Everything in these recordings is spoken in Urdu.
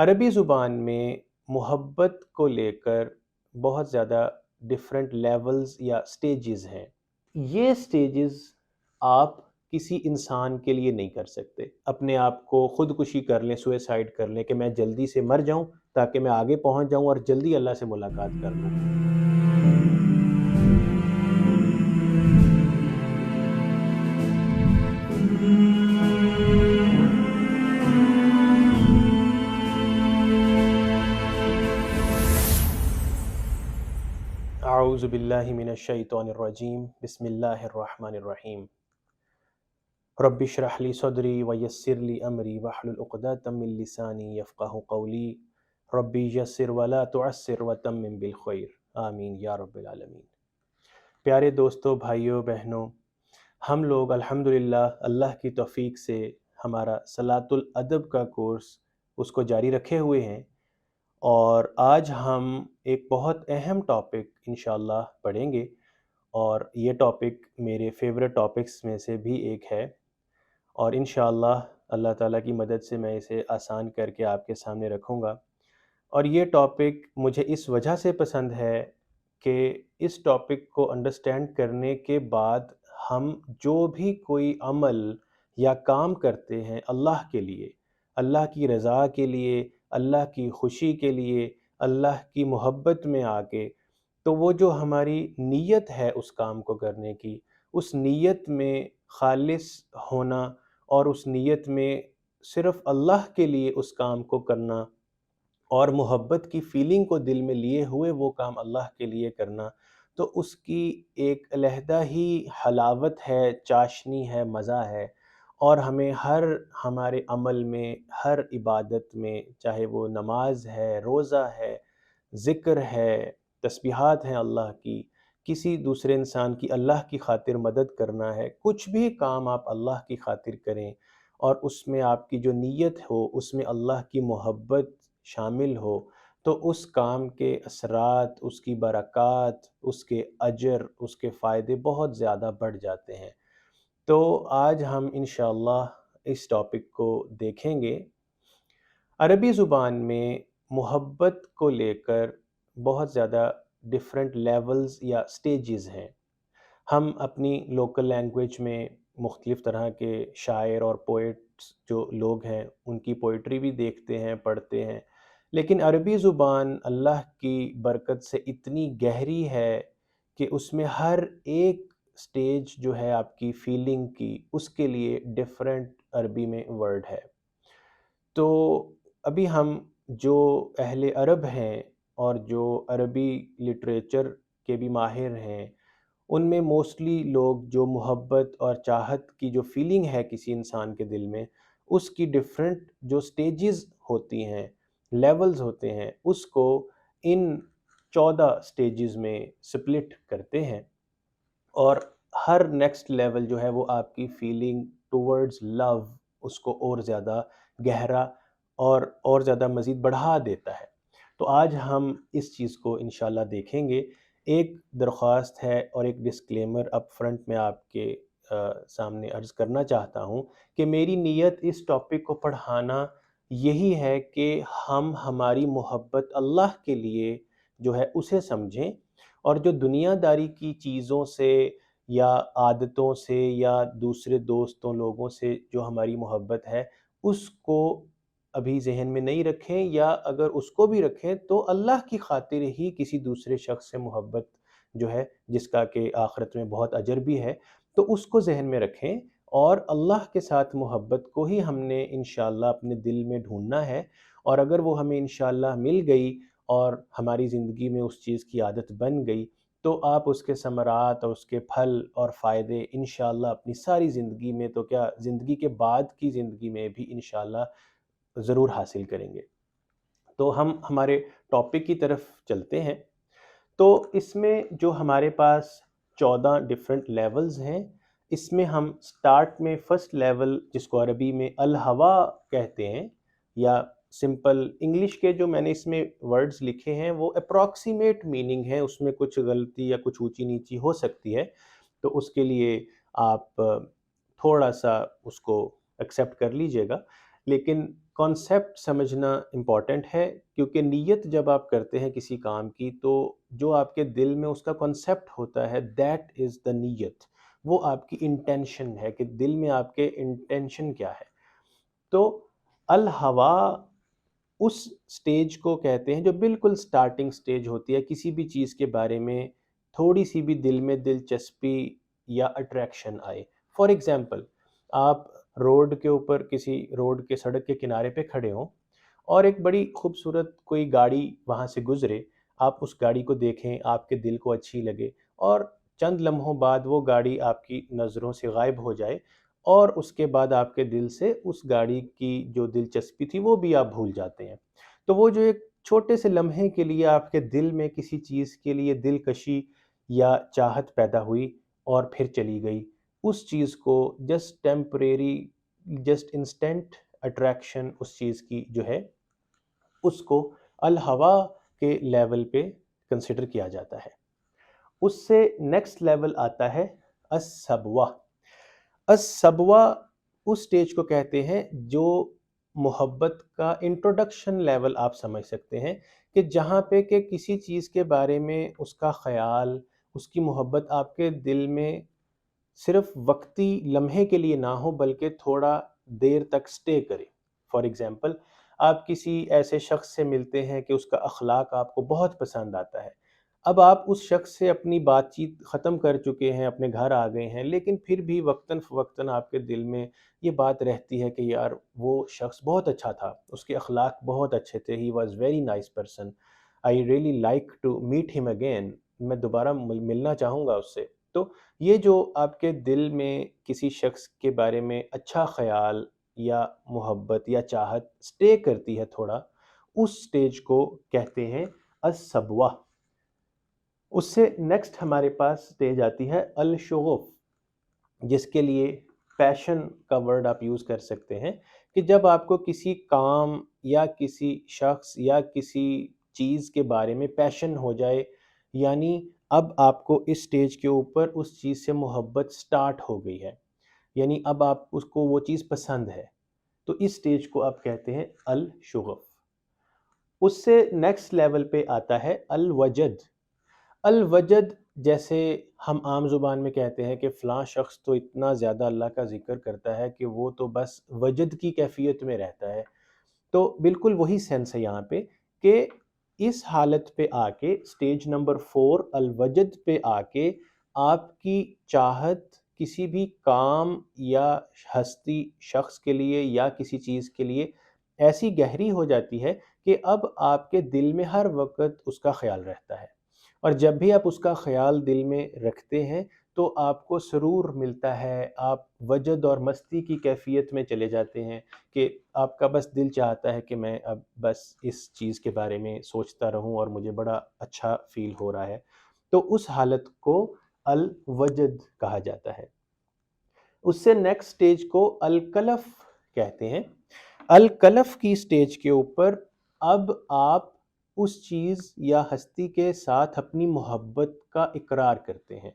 عربی زبان میں محبت کو لے کر بہت زیادہ ڈفرینٹ لیولز یا سٹیجز ہیں۔ یہ سٹیجز آپ کسی انسان کے لیے نہیں کر سکتے۔ اپنے آپ کو خودکشی کر لیں، سوئسائڈ کر لیں کہ میں جلدی سے مر جاؤں تاکہ میں آگے پہنچ جاؤں اور جلدی اللہ سے ملاقات کر لوں۔ اعوذ باللہ من الشیطان الرجیم، بسم اللہ الرحمن الرحیم۔ رب اشرح لی صدری ویسر لی امری واحلل عقدۃ من لسانی یفقہوا قولی رب یسر ولا تعسر وتمم بالخیر، آمین یا رب العالمین۔ پیارے دوستو، بھائیوں، بہنوں، ہم لوگ الحمدللہ اللہ کی توفیق سے ہمارا صلاۃ الادب کا کورس اس کو جاری رکھے ہوئے ہیں، اور آج ہم ایک بہت اہم ٹاپک انشاءاللہ پڑھیں گے، اور یہ ٹاپک میرے فیورٹ ٹاپکس میں سے بھی ایک ہے، اور انشاءاللہ اللہ تعالیٰ کی مدد سے میں اسے آسان کر کے آپ کے سامنے رکھوں گا۔ اور یہ ٹاپک مجھے اس وجہ سے پسند ہے کہ اس ٹاپک کو انڈرسٹینڈ کرنے کے بعد ہم جو بھی کوئی عمل یا کام کرتے ہیں اللہ کے لیے، اللہ کی رضا کے لیے، اللہ کی خوشی کے لیے، اللہ کی محبت میں آ کے، تو وہ جو ہماری نیت ہے اس کام کو کرنے کی، اس نیت میں خالص ہونا اور اس نیت میں صرف اللہ کے لیے اس کام کو کرنا اور محبت کی فیلنگ کو دل میں لیے ہوئے وہ کام اللہ کے لیے کرنا، تو اس کی ایک علیحدہ ہی حلاوت ہے، چاشنی ہے، مزہ ہے۔ اور ہمیں ہمارے عمل میں، ہر عبادت میں، چاہے وہ نماز ہے، روزہ ہے، ذکر ہے، تسبیحات ہیں اللہ کی، کسی دوسرے انسان کی اللہ کی خاطر مدد کرنا ہے، کچھ بھی کام آپ اللہ کی خاطر کریں اور اس میں آپ کی جو نیت ہو اس میں اللہ کی محبت شامل ہو، تو اس کام کے اثرات، اس کی برکات، اس کے اجر، اس کے فائدے بہت زیادہ بڑھ جاتے ہیں۔ تو آج ہم انشاءاللہ اس ٹاپک کو دیکھیں گے۔ عربی زبان میں محبت کو لے کر بہت زیادہ ڈفرینٹ لیولز یا سٹیجز ہیں۔ ہم اپنی لوکل لینگویج میں مختلف طرح کے شاعر اور پوئٹس جو لوگ ہیں ان کی پوئٹری بھی دیکھتے ہیں، پڑھتے ہیں، لیکن عربی زبان اللہ کی برکت سے اتنی گہری ہے کہ اس میں ہر ایک سٹیج جو ہے آپ کی فیلنگ کی، اس کے لیے ڈفرینٹ عربی میں ورڈ ہے۔ تو ابھی ہم جو اہل عرب ہیں اور جو عربی لٹریچر کے بھی ماہر ہیں، ان میں موسٹلی لوگ جو محبت اور چاہت کی جو فیلنگ ہے کسی انسان کے دل میں، اس کی ڈفرینٹ جو سٹیجز ہوتی ہیں، لیولز ہوتے ہیں، اس کو ان 14 سٹیجز میں سپلٹ کرتے ہیں، اور ہر نیکسٹ لیول جو ہے وہ آپ کی فیلنگ ٹورڈز لو اس کو اور زیادہ گہرا اور زیادہ مزید بڑھا دیتا ہے۔ تو آج ہم اس چیز کو انشاءاللہ دیکھیں گے۔ ایک درخواست ہے اور ایک ڈسکلیمر اپ فرنٹ میں آپ کے سامنے عرض کرنا چاہتا ہوں کہ میری نیت اس ٹاپک کو پڑھانا یہی ہے کہ ہم ہماری محبت اللہ کے لیے جو ہے اسے سمجھیں، اور جو دنیا داری کی چیزوں سے یا عادتوں سے یا دوسرے دوستوں لوگوں سے جو ہماری محبت ہے اس کو ابھی ذہن میں نہیں رکھیں، یا اگر اس کو بھی رکھیں تو اللہ کی خاطر ہی کسی دوسرے شخص سے محبت جو ہے، جس کا کہ آخرت میں بہت اجر بھی ہے، تو اس کو ذہن میں رکھیں، اور اللہ کے ساتھ محبت کو ہی ہم نے انشاءاللہ اپنے دل میں ڈھونڈنا ہے، اور اگر وہ ہمیں انشاءاللہ مل گئی اور ہماری زندگی میں اس چیز کی عادت بن گئی، تو آپ اس کے ثمرات اور اس کے پھل اور فائدے انشاءاللہ اپنی ساری زندگی میں، تو کیا زندگی کے بعد کی زندگی میں بھی انشاءاللہ ضرور حاصل کریں گے۔ تو ہم ہمارے ٹاپک کی طرف چلتے ہیں۔ تو اس میں جو ہمارے پاس 14 ڈفرینٹ لیولز ہیں، اس میں ہم سٹارٹ میں فرسٹ لیول جس کو عربی میں الہوا کہتے ہیں، یا سمپل انگلش کے جو میں نے اس میں ورڈز لکھے ہیں وہ اپروکسیمیٹ میننگ ہے، اس میں کچھ غلطی یا کچھ اونچی نیچی ہو سکتی ہے، تو اس کے لیے آپ تھوڑا سا اس کو ایکسیپٹ کر لیجئے گا۔ لیکن کانسیپٹ سمجھنا امپورٹنٹ ہے، کیونکہ نیت جب آپ کرتے ہیں کسی کام کی تو جو آپ کے دل میں اس کا کانسیپٹ ہوتا ہے دیٹ از دا نیت، وہ آپ کی انٹینشن ہے کہ دل میں آپ کے انٹینشن کیا ہے۔ تو الہوا اس سٹیج کو کہتے ہیں جو بالکل سٹارٹنگ سٹیج ہوتی ہے کسی بھی چیز کے بارے میں تھوڑی سی بھی دل میں دلچسپی یا اٹریکشن آئے۔ فار ایگزامپل، آپ روڈ کے اوپر کسی روڈ کے سڑک کے کنارے پہ کھڑے ہوں اور ایک بڑی خوبصورت کوئی گاڑی وہاں سے گزرے، آپ اس گاڑی کو دیکھیں، آپ کے دل کو اچھی لگے اور چند لمحوں بعد وہ گاڑی آپ کی نظروں سے غائب ہو جائے اور اس کے بعد آپ کے دل سے اس گاڑی کی جو دلچسپی تھی وہ بھی آپ بھول جاتے ہیں۔ تو وہ جو ایک چھوٹے سے لمحے کے لیے آپ کے دل میں کسی چیز کے لیے دلکشی یا چاہت پیدا ہوئی اور پھر چلی گئی، اس چیز کو just temporary, just instant attraction اس چیز کی جو ہے اس کو الہوا کے لیول پہ کنسیڈر کیا جاتا ہے۔ اس سے نیکسٹ لیول آتا ہے الصبوہ۔ الصبوہ اس سٹیج کو کہتے ہیں جو محبت کا انٹروڈکشن لیول آپ سمجھ سکتے ہیں، کہ جہاں پہ کہ کسی چیز کے بارے میں اس کا خیال، اس کی محبت آپ کے دل میں صرف وقتی لمحے کے لیے نہ ہو بلکہ تھوڑا دیر تک سٹے کرے۔ فار ایگزامپل، آپ کسی ایسے شخص سے ملتے ہیں کہ اس کا اخلاق آپ کو بہت پسند آتا ہے، اب آپ اس شخص سے اپنی بات چیت ختم کر چکے ہیں، اپنے گھر آ گئے ہیں، لیکن پھر بھی وقتاً فوقتاً آپ کے دل میں یہ بات رہتی ہے کہ یار وہ شخص بہت اچھا تھا، اس کے اخلاق بہت اچھے تھے، he was very nice person, I really like to meet him again, میں دوبارہ ملنا چاہوں گا اس سے۔ تو یہ جو آپ کے دل میں کسی شخص کے بارے میں اچھا خیال یا محبت یا چاہت سٹے کرتی ہے تھوڑا، اس سٹیج کو کہتے ہیں الصبوہ۔ اس سے نیکسٹ ہمارے پاس سٹیج آتی ہے الشغف، جس کے لیے پیشن کا ورڈ آپ یوز کر سکتے ہیں، کہ جب آپ کو کسی کام یا کسی شخص یا کسی چیز کے بارے میں پیشن ہو جائے، یعنی اب آپ کو اس سٹیج کے اوپر اس چیز سے محبت سٹارٹ ہو گئی ہے، یعنی اب آپ اس کو وہ چیز پسند ہے، تو اس سٹیج کو آپ کہتے ہیں الشغف۔ اس سے نیکسٹ لیول پہ آتا ہے الوجد۔ الوجد جیسے ہم عام زبان میں کہتے ہیں کہ فلاں شخص تو اتنا زیادہ اللہ کا ذکر کرتا ہے کہ وہ تو بس وجد کی کیفیت میں رہتا ہے، تو بالکل وہی سینس ہے یہاں پہ کہ اس حالت پہ آ کے سٹیج نمبر 4 الوجد پہ آ کے آپ کی چاہت کسی بھی کام یا ہستی شخص کے لیے یا کسی چیز کے لیے ایسی گہری ہو جاتی ہے کہ اب آپ کے دل میں ہر وقت اس کا خیال رہتا ہے، اور جب بھی آپ اس کا خیال دل میں رکھتے ہیں تو آپ کو سرور ملتا ہے، آپ وجد اور مستی کی کیفیت میں چلے جاتے ہیں کہ آپ کا بس دل چاہتا ہے کہ میں اب بس اس چیز کے بارے میں سوچتا رہوں اور مجھے بڑا اچھا فیل ہو رہا ہے، تو اس حالت کو الوجد کہا جاتا ہے۔ اس سے نیکسٹ سٹیج کو الکلف کہتے ہیں۔ الکلف کی سٹیج کے اوپر اب آپ اس چیز یا ہستی کے ساتھ اپنی محبت کا اقرار کرتے ہیں،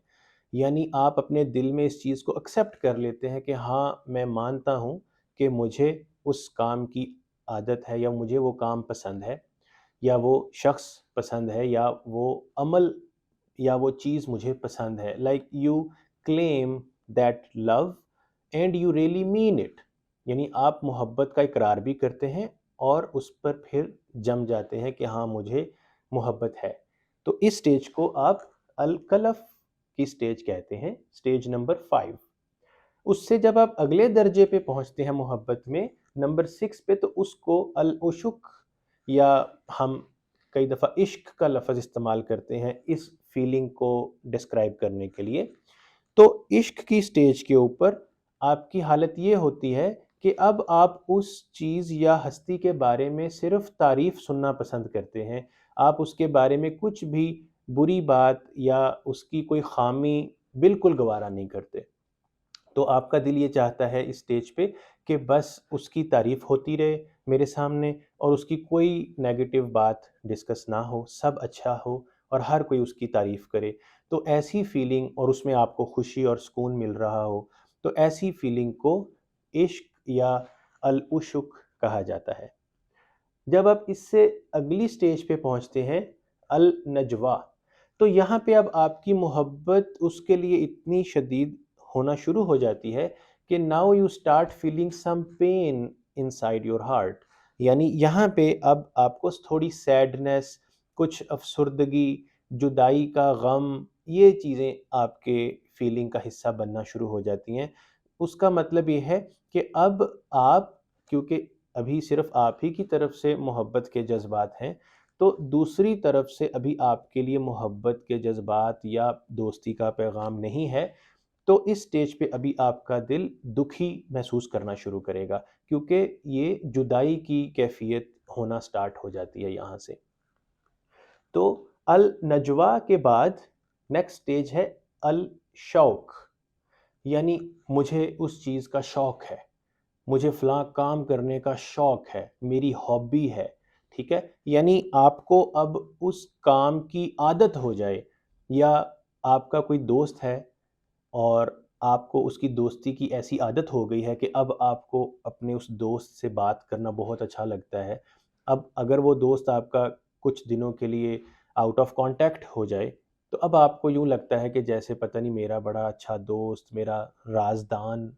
یعنی آپ اپنے دل میں اس چیز کو ایکسیپٹ کر لیتے ہیں کہ ہاں میں مانتا ہوں کہ مجھے اس کام کی عادت ہے یا مجھے وہ کام پسند ہے یا وہ شخص پسند ہے یا وہ عمل یا وہ چیز مجھے پسند ہے۔ Like you claim that love and you really mean it, یعنی آپ محبت کا اقرار بھی کرتے ہیں اور اس پر پھر جم جاتے ہیں کہ ہاں مجھے محبت ہے، تو اس سٹیج کو آپ الکلف کی سٹیج کہتے ہیں، سٹیج نمبر 5۔ اس سے جب آپ اگلے درجے پہ پہنچتے ہیں محبت میں، نمبر 6 پہ، تو اس کو العشق، یا ہم کئی دفعہ عشق کا لفظ استعمال کرتے ہیں اس فیلنگ کو ڈسکرائب کرنے کے لیے، تو عشق کی سٹیج کے اوپر آپ کی حالت یہ ہوتی ہے کہ اب آپ اس چیز یا ہستی کے بارے میں صرف تعریف سننا پسند کرتے ہیں، آپ اس کے بارے میں کچھ بھی بری بات یا اس کی کوئی خامی بالکل گوارا نہیں کرتے، تو آپ کا دل یہ چاہتا ہے اس سٹیج پہ کہ بس اس کی تعریف ہوتی رہے میرے سامنے اور اس کی کوئی نیگیٹو بات ڈسکس نہ ہو، سب اچھا ہو اور ہر کوئی اس کی تعریف کرے، تو ایسی فیلنگ اور اس میں آپ کو خوشی اور سکون مل رہا ہو، تو ایسی فیلنگ کو عشق یا العشق کہا جاتا ہے۔ جب آپ اس سے اگلی سٹیج پہ پہنچتے ہیں النجوا، تو یہاں پہ اب آپ کی محبت اس کے لیے اتنی شدید ہونا شروع ہو جاتی ہے کہ now you start feeling some pain inside your heart, یعنی یہاں پہ اب آپ کو تھوڑی سیڈنس، کچھ افسردگی، جدائی کا غم، یہ چیزیں آپ کے فیلنگ کا حصہ بننا شروع ہو جاتی ہیں۔ اس کا مطلب یہ ہے کہ اب آپ، کیونکہ ابھی صرف آپ ہی کی طرف سے محبت کے جذبات ہیں، تو دوسری طرف سے ابھی آپ کے لیے محبت کے جذبات یا دوستی کا پیغام نہیں ہے، تو اس سٹیج پہ ابھی آپ کا دل دکھی محسوس کرنا شروع کرے گا، کیونکہ یہ جدائی کی کیفیت ہونا سٹارٹ ہو جاتی ہے یہاں سے۔ تو النجوا کے بعد نیکسٹ سٹیج ہے الشوق، یعنی مجھے اس چیز کا شوق ہے، مجھے فلاں کام کرنے کا شوق ہے، میری ہابی ہے، ٹھیک ہے؟ یعنی آپ کو اب اس کام کی عادت ہو جائے، یا آپ کا کوئی دوست ہے اور آپ کو اس کی دوستی کی ایسی عادت ہو گئی ہے کہ اب آپ کو اپنے اس دوست سے بات کرنا بہت اچھا لگتا ہے۔ اب اگر وہ دوست آپ کا کچھ دنوں کے لیے آؤٹ آف کانٹیکٹ ہو جائے، تو اب آپ کو یوں لگتا ہے کہ جیسے پتہ نہیں میرا بڑا اچھا دوست، میرا رازدان،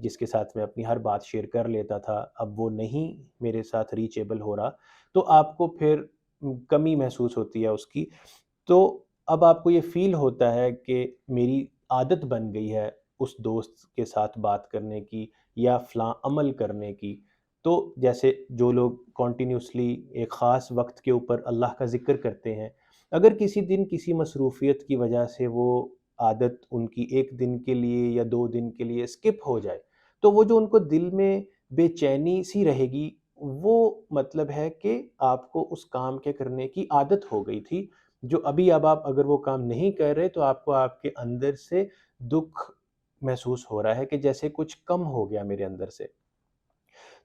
جس کے ساتھ میں اپنی ہر بات شیئر کر لیتا تھا، اب وہ نہیں میرے ساتھ ریچیبل ہو رہا، تو آپ کو پھر کمی محسوس ہوتی ہے اس کی۔ تو اب آپ کو یہ فیل ہوتا ہے کہ میری عادت بن گئی ہے اس دوست کے ساتھ بات کرنے کی یا فلاں عمل کرنے کی۔ تو جیسے جو لوگ کنٹینیوسلی ایک خاص وقت کے اوپر اللہ کا ذکر کرتے ہیں، اگر کسی دن کسی مصروفیت کی وجہ سے وہ عادت ان کی ایک دن کے لیے یا 2 دن کے لیے اسکپ ہو جائے، تو وہ جو ان کو دل میں بے چینی سی رہے گی، وہ مطلب ہے کہ آپ کو اس کام کے کرنے کی عادت ہو گئی تھی، جو ابھی اب آپ اگر وہ کام نہیں کر رہے تو آپ کو آپ کے اندر سے دکھ محسوس ہو رہا ہے کہ جیسے کچھ کم ہو گیا میرے اندر سے۔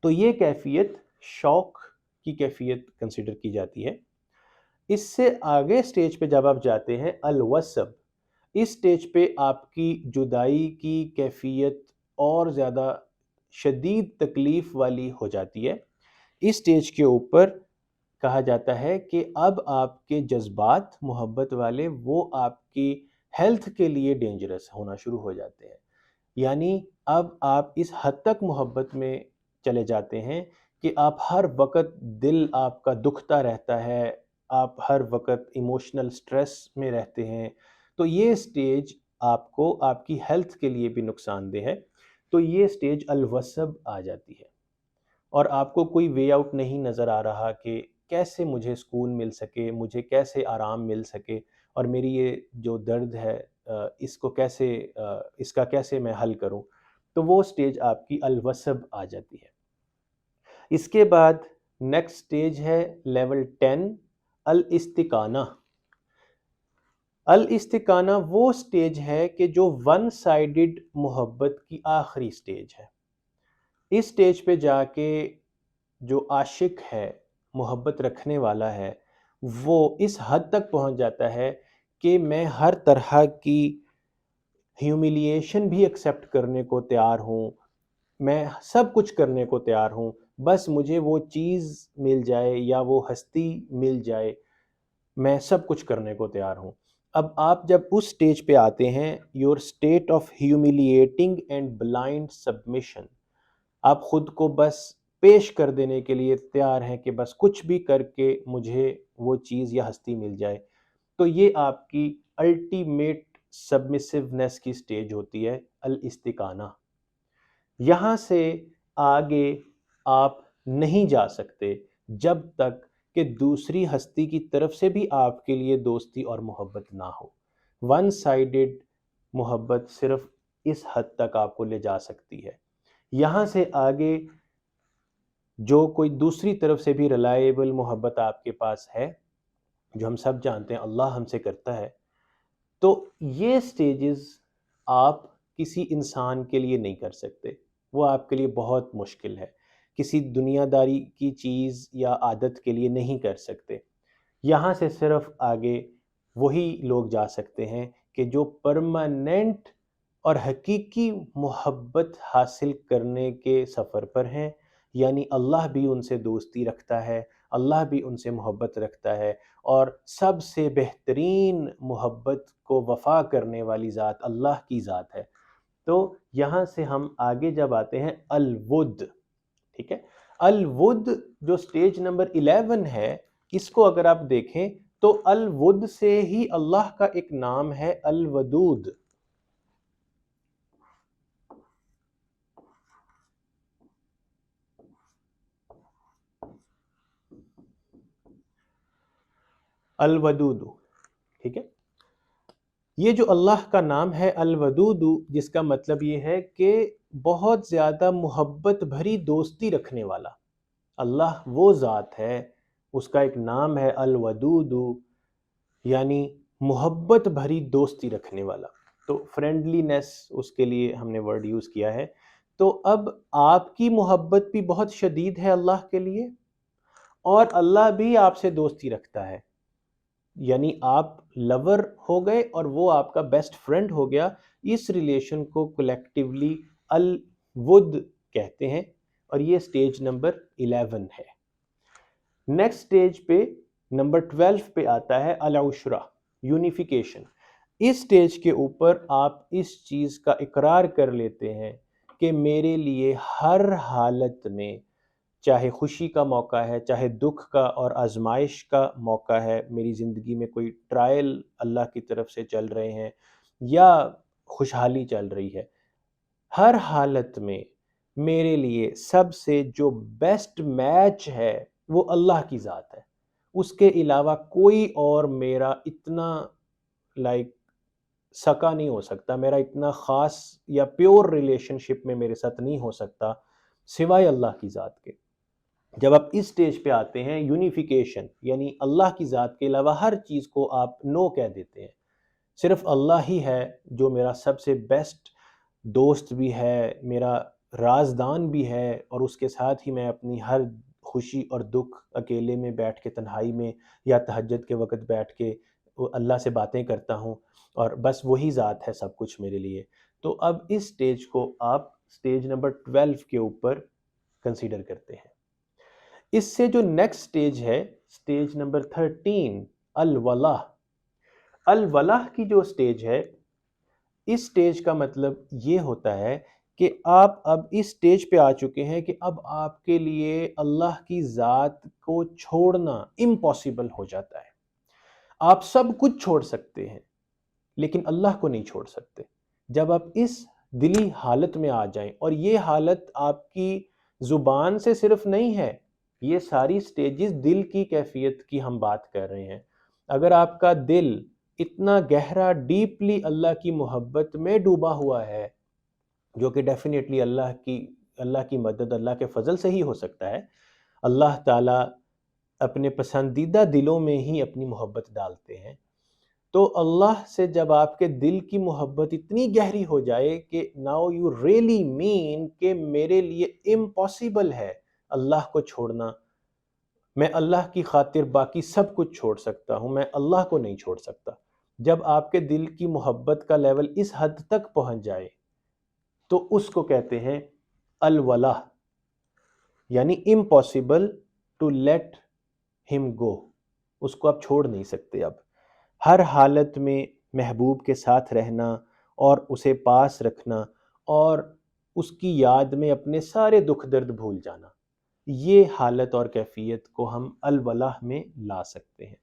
تو یہ کیفیت شوق کی کیفیت کنسیڈر کی جاتی ہے۔ اس سے آگے سٹیج پہ جب آپ جاتے ہیں الوصب، اس سٹیج پہ آپ کی جدائی کی کیفیت اور زیادہ شدید تکلیف والی ہو جاتی ہے۔ اس سٹیج کے اوپر کہا جاتا ہے کہ اب آپ کے جذبات محبت والے وہ آپ کی ہیلتھ کے لیے ڈینجرس ہونا شروع ہو جاتے ہیں، یعنی اب آپ اس حد تک محبت میں چلے جاتے ہیں کہ آپ ہر وقت دل آپ کا دکھتا رہتا ہے، آپ ہر وقت ایموشنل سٹریس میں رہتے ہیں۔ تو یہ سٹیج آپ کو آپ کی ہیلتھ کے لیے بھی نقصان دہ ہے۔ تو یہ سٹیج الوصب آ جاتی ہے، اور آپ کو کوئی وے آؤٹ نہیں نظر آ رہا کہ کیسے مجھے سکون مل سکے، مجھے کیسے آرام مل سکے، اور میری یہ جو درد ہے اس کو کیسے اس کا کیسے میں حل کروں۔ تو وہ سٹیج آپ کی الوصب آ جاتی ہے۔ اس کے بعد نیکسٹ سٹیج ہے لیول 10 الاستکانہ۔ الاستکانہ وہ سٹیج ہے کہ جو ون سائیڈڈ محبت کی آخری سٹیج ہے۔ اس سٹیج پہ جا کے جو عاشق ہے، محبت رکھنے والا ہے، وہ اس حد تک پہنچ جاتا ہے کہ میں ہر طرح کی ہیومیلیشن بھی ایکسیپٹ کرنے کو تیار ہوں، میں سب کچھ کرنے کو تیار ہوں، بس مجھے وہ چیز مل جائے یا وہ ہستی مل جائے، میں سب کچھ کرنے کو تیار ہوں۔ اب آپ جب اس سٹیج پہ آتے ہیں، your state of humiliating and blind submission, آپ خود کو بس پیش کر دینے کے لیے تیار ہیں کہ بس کچھ بھی کر کے مجھے وہ چیز یا ہستی مل جائے، تو یہ آپ کی الٹیمیٹ سبمسیونیس کی سٹیج ہوتی ہے الاستکانہ۔ یہاں سے آگے آپ نہیں جا سکتے جب تک کہ دوسری ہستی کی طرف سے بھی آپ کے لیے دوستی اور محبت نہ ہو۔ ون سائیڈڈ محبت صرف اس حد تک آپ کو لے جا سکتی ہے۔ یہاں سے آگے جو کوئی دوسری طرف سے بھی ریلائیبل محبت آپ کے پاس ہے، جو ہم سب جانتے ہیں اللہ ہم سے کرتا ہے، تو یہ سٹیجز آپ کسی انسان کے لیے نہیں کر سکتے، وہ آپ کے لیے بہت مشکل ہے، کسی دنیا داری کی چیز یا عادت کے لیے نہیں کر سکتے۔ یہاں سے صرف آگے وہی لوگ جا سکتے ہیں کہ جو پرماننٹ اور حقیقی محبت حاصل کرنے کے سفر پر ہیں، یعنی اللہ بھی ان سے دوستی رکھتا ہے، اللہ بھی ان سے محبت رکھتا ہے، اور سب سے بہترین محبت کو وفا کرنے والی ذات اللہ کی ذات ہے۔ تو یہاں سے ہم آگے جب آتے ہیں الود، ٹھیک ہے، الود جو سٹیج نمبر 11 ہے، اس کو اگر آپ دیکھیں تو الود سے ہی اللہ کا ایک نام ہے الودود۔ الودود، ٹھیک ہے، یہ جو اللہ کا نام ہے الودود، جس کا مطلب یہ ہے کہ بہت زیادہ محبت بھری دوستی رکھنے والا، اللہ وہ ذات ہے، اس کا ایک نام ہے الودود، یعنی محبت بھری دوستی رکھنے والا۔ تو فرینڈلینس اس کے لیے ہم نے ورڈ یوز کیا ہے۔ تو اب آپ کی محبت بھی بہت شدید ہے اللہ کے لیے، اور اللہ بھی آپ سے دوستی رکھتا ہے، یعنی آپ لور ہو گئے اور وہ آپ کا بیسٹ فرینڈ ہو گیا۔ اس ریلیشن کو کلیکٹیولی الود کہتے ہیں، اور یہ سٹیج نمبر 11 ہے۔ نیکسٹ سٹیج پہ نمبر 12 پہ آتا ہے العشرہ، یونیفیکیشن۔ اس سٹیج کے اوپر آپ اس چیز کا اقرار کر لیتے ہیں کہ میرے لیے ہر حالت میں، چاہے خوشی کا موقع ہے، چاہے دکھ کا اور آزمائش کا موقع ہے، میری زندگی میں کوئی ٹرائل اللہ کی طرف سے چل رہے ہیں یا خوشحالی چل رہی ہے، ہر حالت میں میرے لیے سب سے جو بیسٹ میچ ہے وہ اللہ کی ذات ہے۔ اس کے علاوہ کوئی اور میرا اتنا سکا نہیں ہو سکتا، میرا اتنا خاص یا پیور ریلیشن شپ میں میرے ساتھ نہیں ہو سکتا سوائے اللہ کی ذات کے۔ جب آپ اس سٹیج پہ آتے ہیں یونیفیکیشن، یعنی اللہ کی ذات کے علاوہ ہر چیز کو آپ نو کہہ دیتے ہیں، صرف اللہ ہی ہے جو میرا سب سے بیسٹ دوست بھی ہے، میرا رازدان بھی ہے، اور اس کے ساتھ ہی میں اپنی ہر خوشی اور دکھ اکیلے میں بیٹھ کے تنہائی میں یا تہجد کے وقت بیٹھ کے اللہ سے باتیں کرتا ہوں، اور بس وہی ذات ہے سب کچھ میرے لیے۔ تو اب اس سٹیج کو آپ سٹیج نمبر 12 کے اوپر کنسیڈر کرتے ہیں۔ اس سے جو نیکسٹ سٹیج ہے، سٹیج نمبر 13، الولاء۔ الولاء کی جو سٹیج ہے، اس سٹیج کا مطلب یہ ہوتا ہے کہ آپ اب اس سٹیج پہ آ چکے ہیں کہ اب آپ کے لیے اللہ کی ذات کو چھوڑنا امپاسبل ہو جاتا ہے۔ آپ سب کچھ چھوڑ سکتے ہیں لیکن اللہ کو نہیں چھوڑ سکتے۔ جب آپ اس دلی حالت میں آ جائیں، اور یہ حالت آپ کی زبان سے صرف نہیں ہے، یہ ساری سٹیجز دل کی کیفیت کی ہم بات کر رہے ہیں۔ اگر آپ کا دل اتنا گہرا ڈیپلی اللہ کی محبت میں ڈوبا ہوا ہے، جو کہ ڈیفینیٹلی اللہ کی مدد، اللہ کے فضل سے ہی ہو سکتا ہے، اللہ تعالیٰ اپنے پسندیدہ دلوں میں ہی اپنی محبت ڈالتے ہیں۔ تو اللہ سے جب آپ کے دل کی محبت اتنی گہری ہو جائے کہ ناؤ یو ریئلی مین کہ میرے لیے امپاسبل ہے اللہ کو چھوڑنا، میں اللہ کی خاطر باقی سب کچھ چھوڑ سکتا ہوں، میں اللہ کو نہیں چھوڑ سکتا۔ جب آپ کے دل کی محبت کا لیول اس حد تک پہنچ جائے تو اس کو کہتے ہیں الولاء، یعنی امپاسبل ٹو لیٹ ہم گو، اس کو آپ چھوڑ نہیں سکتے۔ اب ہر حالت میں محبوب کے ساتھ رہنا اور اسے پاس رکھنا اور اس کی یاد میں اپنے سارے دکھ درد بھول جانا، یہ حالت اور کیفیت کو ہم الولاء میں لا سکتے ہیں۔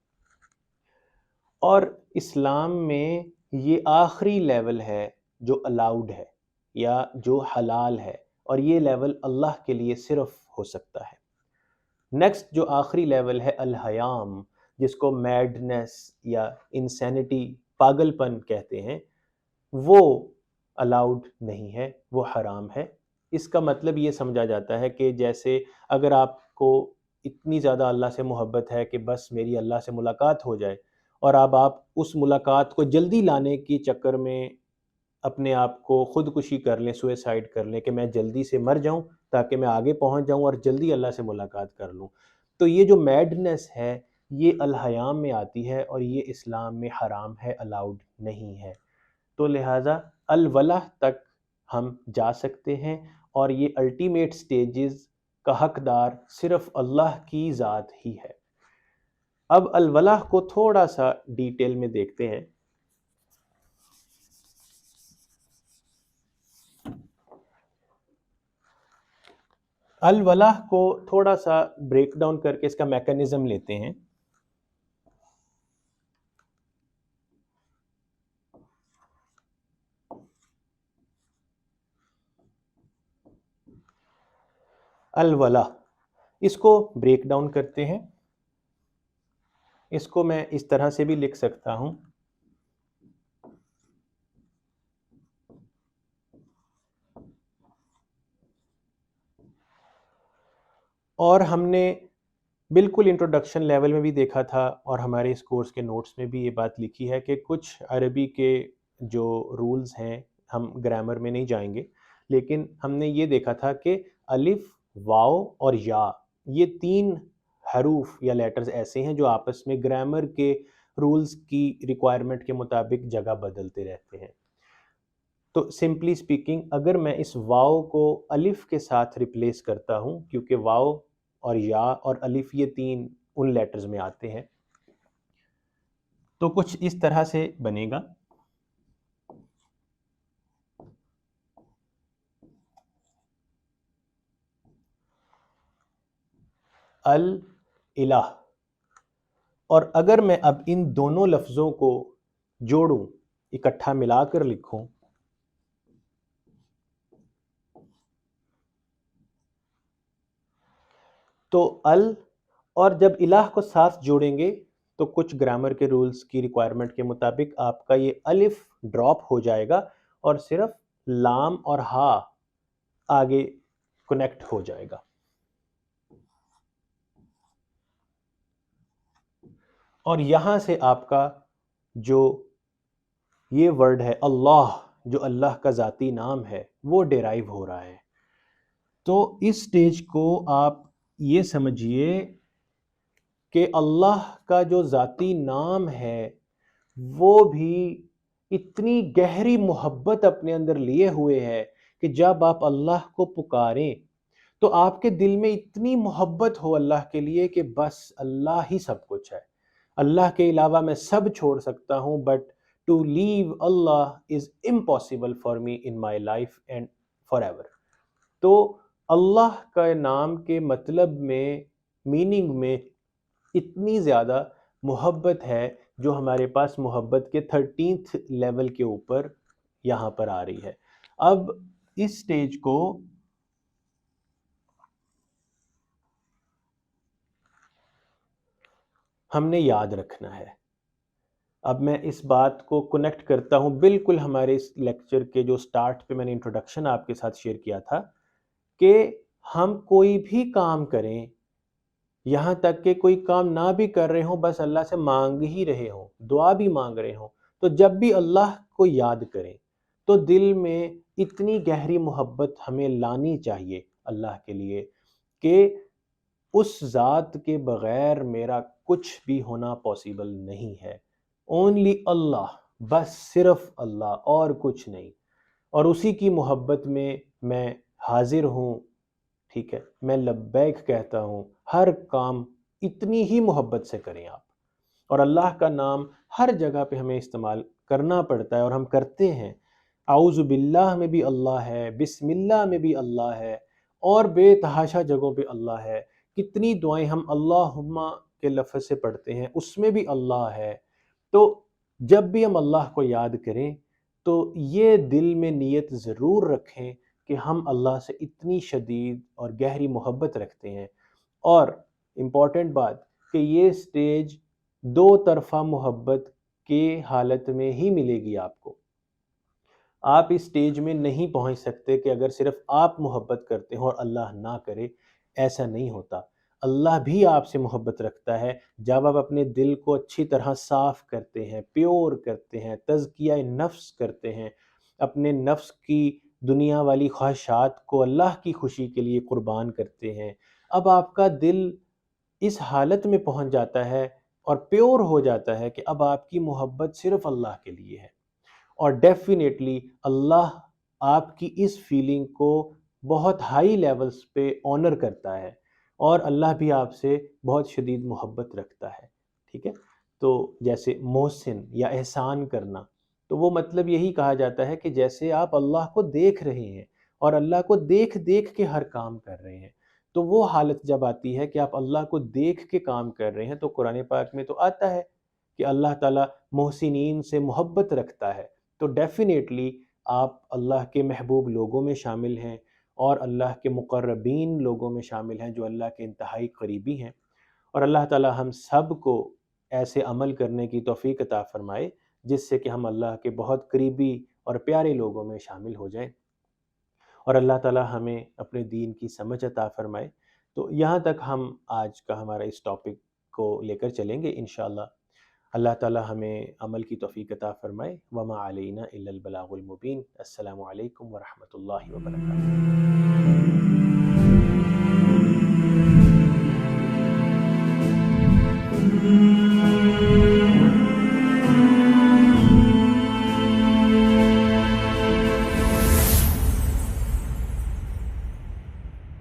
اور اسلام میں یہ آخری لیول ہے جو الاؤڈ ہے یا جو حلال ہے، اور یہ لیول اللہ کے لیے صرف ہو سکتا ہے۔ نیکسٹ جو آخری لیول ہے الحیام، جس کو میڈنس یا انسینٹی، پاگل پن کہتے ہیں، وہ الاؤڈ نہیں ہے، وہ حرام ہے۔ اس کا مطلب یہ سمجھا جاتا ہے کہ جیسے اگر آپ کو اتنی زیادہ اللہ سے محبت ہے کہ بس میری اللہ سے ملاقات ہو جائے، اور اب آپ اس ملاقات کو جلدی لانے کی چکر میں اپنے آپ کو خودکشی کر لیں، سوئسائڈ کر لیں کہ میں جلدی سے مر جاؤں تاکہ میں آگے پہنچ جاؤں اور جلدی اللہ سے ملاقات کر لوں، تو یہ جو میڈنس ہے یہ الحیام میں آتی ہے، اور یہ اسلام میں حرام ہے، الاؤڈ نہیں ہے۔ تو لہٰذا الولاء تک ہم جا سکتے ہیں، اور یہ الٹیمیٹ سٹیجز کا حقدار صرف اللہ کی ذات ہی ہے۔ اب الولاء کو تھوڑا سا ڈیٹیل میں دیکھتے ہیں۔ الولاء کو تھوڑا سا بریک ڈاؤن کر کے اس کا میکانزم لیتے ہیں۔ الولاء، اس کو بریک ڈاؤن کرتے ہیں۔ اس کو میں اس طرح سے بھی لکھ سکتا ہوں، اور ہم نے بالکل انٹروڈکشن لیول میں بھی دیکھا تھا، اور ہمارے اس کورس کے نوٹس میں بھی یہ بات لکھی ہے کہ کچھ عربی کے جو رولز ہیں، ہم گرامر میں نہیں جائیں گے، لیکن ہم نے یہ دیکھا تھا کہ الف، واو اور یا، یہ 3 حروف یا لیٹرز ایسے ہیں جو آپس میں گرامر کے رولز کی ریکوائرمنٹ کے مطابق جگہ بدلتے رہتے ہیں۔ تو سمپلی اسپیکنگ، اگر میں اس واو کو الف کے ساتھ ریپلیس کرتا ہوں، کیونکہ واو اور یا اور الف یہ 3 ان لیٹرز میں آتے ہیں، تو کچھ اس طرح سے بنے گا۔ الہ، اور اگر میں اب ان دونوں لفظوں کو جوڑوں، اکٹھا ملا کر لکھوں، تو اور جب الہ کو ساتھ جوڑیں گے تو کچھ گرامر کے رولز کی ریکوائرمنٹ کے مطابق آپ کا یہ الف ڈراپ ہو جائے گا اور صرف لام اور ہا آگے کنیکٹ ہو جائے گا۔ اور یہاں سے آپ کا جو یہ ورڈ ہے اللہ، جو اللہ کا ذاتی نام ہے، وہ ڈیرائیو ہو رہا ہے۔ تو اس سٹیج کو آپ یہ سمجھیے کہ اللہ کا جو ذاتی نام ہے وہ بھی اتنی گہری محبت اپنے اندر لیے ہوئے ہے کہ جب آپ اللہ کو پکاریں تو آپ کے دل میں اتنی محبت ہو اللہ کے لیے کہ بس اللہ ہی سب کچھ ہے، اللہ کے علاوہ میں سب چھوڑ سکتا ہوں، but to leave Allah is impossible for me in my life and forever. تو اللہ کا نام کے مطلب میں، میننگ میں اتنی زیادہ محبت ہے جو ہمارے پاس محبت کے 13th لیول کے اوپر یہاں پر آ رہی ہے۔ اب اس سٹیج کو ہم نے یاد رکھنا ہے۔ اب میں اس بات کو کنیکٹ کرتا ہوں بالکل ہمارے اس لیکچر کے جو سٹارٹ پہ میں نے انٹروڈکشن آپ کے ساتھ شیئر کیا تھا کہ ہم کوئی بھی کام کریں، یہاں تک کہ کوئی کام نہ بھی کر رہے ہوں، بس اللہ سے مانگ ہی رہے ہوں، دعا بھی مانگ رہے ہوں، تو جب بھی اللہ کو یاد کریں تو دل میں اتنی گہری محبت ہمیں لانی چاہیے اللہ کے لیے کہ اس ذات کے بغیر میرا کچھ بھی ہونا پاسبل نہیں ہے، اونلی اللہ، بس صرف اللہ اور کچھ نہیں، اور اسی کی محبت میں حاضر ہوں۔ ٹھیک ہے، میں لبیک کہتا ہوں، ہر کام اتنی ہی محبت سے کریں آپ، اور اللہ کا نام ہر جگہ پہ ہمیں استعمال کرنا پڑتا ہے اور ہم کرتے ہیں۔ اعوذ باللہ میں بھی اللہ ہے، بسم اللہ میں بھی اللہ ہے، اور بے تحاشا جگہوں پہ اللہ ہے۔ کتنی دعائیں ہم اللہم کے لفظ سے پڑھتے ہیں، اس میں بھی اللہ ہے۔ تو جب بھی ہم اللہ کو یاد کریں تو یہ دل میں نیت ضرور رکھیں کہ ہم اللہ سے اتنی شدید اور گہری محبت رکھتے ہیں۔ اور امپورٹنٹ بات کہ یہ سٹیج 2 طرفہ محبت کے حالت میں ہی ملے گی آپ کو۔ آپ اس سٹیج میں نہیں پہنچ سکتے کہ اگر صرف آپ محبت کرتے ہوں اور اللہ نہ کرے، ایسا نہیں ہوتا۔ اللہ بھی آپ سے محبت رکھتا ہے جب آپ اپنے دل کو اچھی طرح صاف کرتے ہیں، پیور کرتے ہیں، تزکیہ نفس کرتے ہیں، اپنے نفس کی دنیا والی خواہشات کو اللہ کی خوشی کے لیے قربان کرتے ہیں۔ اب آپ کا دل اس حالت میں پہنچ جاتا ہے اور پیور ہو جاتا ہے کہ اب آپ کی محبت صرف اللہ کے لیے ہے، اور ڈیفینیٹلی اللہ آپ کی اس فیلنگ کو بہت ہائی لیولز پہ آنر کرتا ہے، اور اللہ بھی آپ سے بہت شدید محبت رکھتا ہے، ٹھیک ہے؟ تو جیسے محسن یا احسان کرنا، تو وہ مطلب یہی کہا جاتا ہے کہ جیسے آپ اللہ کو دیکھ رہے ہیں اور اللہ کو دیکھ دیکھ کے ہر کام کر رہے ہیں، تو وہ حالت جب آتی ہے کہ آپ اللہ کو دیکھ کے کام کر رہے ہیں، تو قرآن پاک میں تو آتا ہے کہ اللہ تعالیٰ محسنین سے محبت رکھتا ہے، تو ڈیفینیٹلی آپ اللہ کے محبوب لوگوں میں شامل ہیں، اور اللہ کے مقربین لوگوں میں شامل ہیں جو اللہ کے انتہائی قریبی ہیں۔ اور اللہ تعالیٰ ہم سب کو ایسے عمل کرنے کی توفیق عطا فرمائے جس سے کہ ہم اللہ کے بہت قریبی اور پیارے لوگوں میں شامل ہو جائیں، اور اللہ تعالیٰ ہمیں اپنے دین کی سمجھ عطا فرمائے۔ تو یہاں تک ہم آج کا ہمارا اس ٹاپک کو لے کر چلیں گے انشاءاللہ۔ اللہ تعالیٰ ہمیں عمل کی توفیق عطا فرمائے۔ وما علینا الا البلاغ المبین۔ السلام علیکم ورحمۃ اللہ وبرکاتہ۔